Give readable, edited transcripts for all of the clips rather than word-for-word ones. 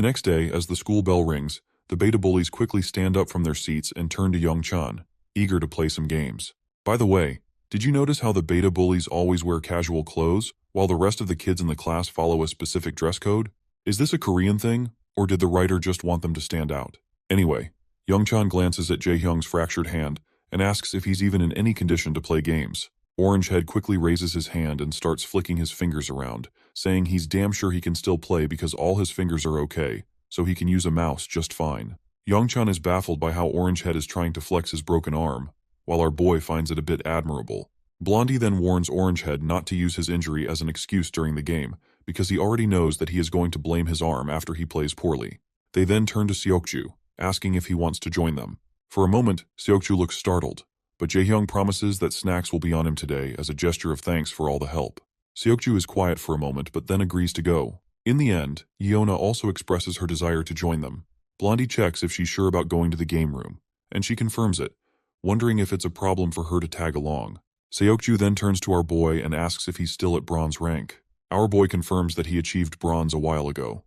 next day, as the school bell rings, the beta bullies quickly stand up from their seats and turn to Young-chan, eager to play some games. By the way, did you notice how the beta bullies always wear casual clothes, while the rest of the kids in the class follow a specific dress code? Is this a Korean thing, or did the writer just want them to stand out? Anyway, Young-chan glances at Jae-hyung's fractured hand and asks if he's even in any condition to play games. Orangehead quickly raises his hand and starts flicking his fingers around, saying he's damn sure he can still play because all his fingers are okay, so he can use a mouse just fine. Young-chan is baffled by how Orangehead is trying to flex his broken arm, while our boy finds it a bit admirable. Blondie then warns Orangehead not to use his injury as an excuse during the game, because he already knows that he is going to blame his arm after he plays poorly. They then turn to Seokju, asking if he wants to join them. For a moment, Seokju looks startled, but Jae-hyung promises that snacks will be on him today as a gesture of thanks for all the help. Seokju is quiet for a moment but then agrees to go. In the end, Yeona also expresses her desire to join them. Blondie checks if she's sure about going to the game room, and she confirms it, wondering if it's a problem for her to tag along. Seokju then turns to our boy and asks if he's still at bronze rank. Our boy confirms that he achieved bronze a while ago.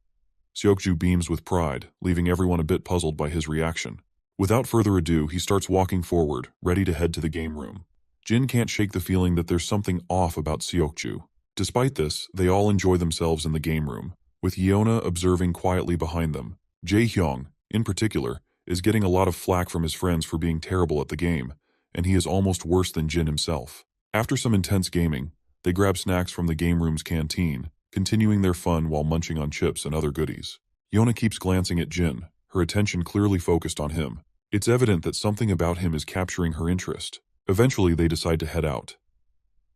Seokju beams with pride, leaving everyone a bit puzzled by his reaction. Without further ado, he starts walking forward, ready to head to the game room. Jin can't shake the feeling that there's something off about Seokju. Despite this, they all enjoy themselves in the game room, with Yeona observing quietly behind them. Jae-hyung, in particular, is getting a lot of flack from his friends for being terrible at the game, and he is almost worse than Jin himself. After some intense gaming, they grab snacks from the game room's canteen, continuing their fun while munching on chips and other goodies. Yeona keeps glancing at Jin, her attention clearly focused on him. It's evident that something about him is capturing her interest. Eventually, they decide to head out.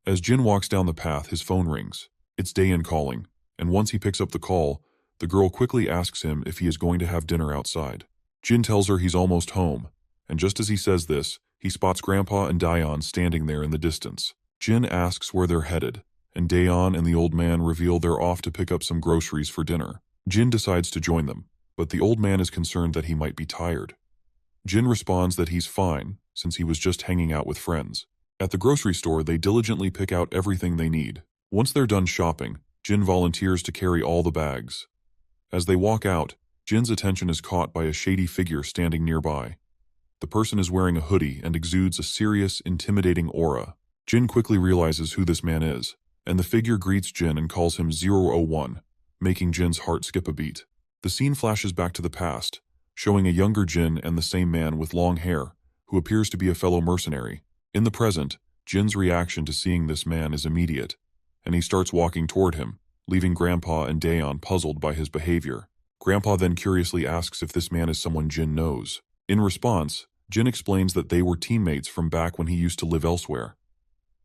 As Jin walks down the path, his phone rings. It's Daein calling, and once he picks up the call, the girl quickly asks him if he is going to have dinner outside. Jin tells her he's almost home, and just as he says this, he spots Grandpa and Daeon standing there in the distance. Jin asks where they're headed, and Daeon and the old man reveal they're off to pick up some groceries for dinner. Jin decides to join them, but the old man is concerned that he might be tired. Jin responds that he's fine, since he was just hanging out with friends. At the grocery store, they diligently pick out everything they need. Once they're done shopping, Jin volunteers to carry all the bags. As they walk out, Jin's attention is caught by a shady figure standing nearby. The person is wearing a hoodie and exudes a serious, intimidating aura. Jin quickly realizes who this man is, and the figure greets Jin and calls him 001, making Jin's heart skip a beat. The scene flashes back to the past, showing a younger Jin and the same man with long hair, who appears to be a fellow mercenary. In the present, Jin's reaction to seeing this man is immediate, and he starts walking toward him, leaving Grandpa and Daeon puzzled by his behavior. Grandpa then curiously asks if this man is someone Jin knows. In response, Jin explains that they were teammates from back when he used to live elsewhere.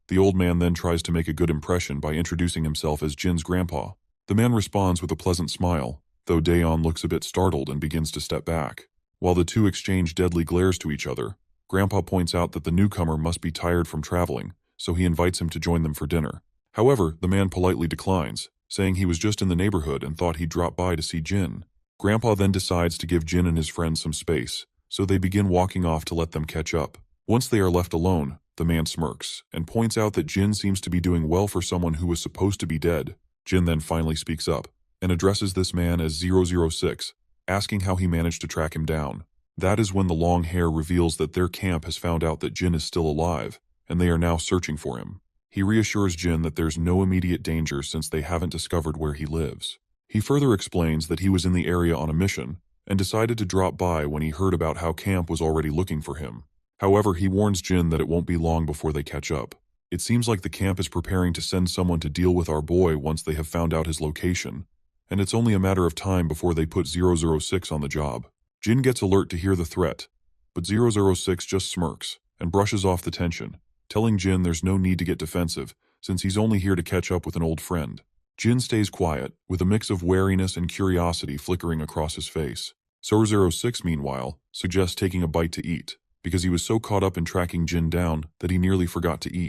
The old man then tries to make a good impression by introducing himself as Jin's grandpa. The man responds with a pleasant smile, though Daeon looks a bit startled and begins to step back. While the two exchange deadly glares to each other, Grandpa points out that the newcomer must be tired from traveling, so he invites him to join them for dinner. However, the man politely declines, saying he was just in the neighborhood and thought he'd drop by to see Jin. Grandpa then decides to give Jin and his friends some space, so they begin walking off to let them catch up. Once they are left alone, the man smirks and points out that Jin seems to be doing well for someone who was supposed to be dead. Jin then finally speaks up and addresses this man as 006, asking how he managed to track him down. That is when the long hair reveals that their camp has found out that Jin is still alive, and they are now searching for him. He reassures Jin that there's no immediate danger since they haven't discovered where he lives. He further explains that he was in the area on a mission, and decided to drop by when he heard about how camp was already looking for him. However, he warns Jin that it won't be long before they catch up. It seems like the camp is preparing to send someone to deal with our boy once they have found out his location, and it's only a matter of time before they put 006 on the job. Jin gets alert to hear the threat, but 006 just smirks and brushes off the tension, telling Jin there's no need to get defensive since he's only here to catch up with an old friend. Jin stays quiet, with a mix of wariness and curiosity flickering across his face. 006, meanwhile, suggests taking a bite to eat, because he was so caught up in tracking Jin down that he nearly forgot to eat.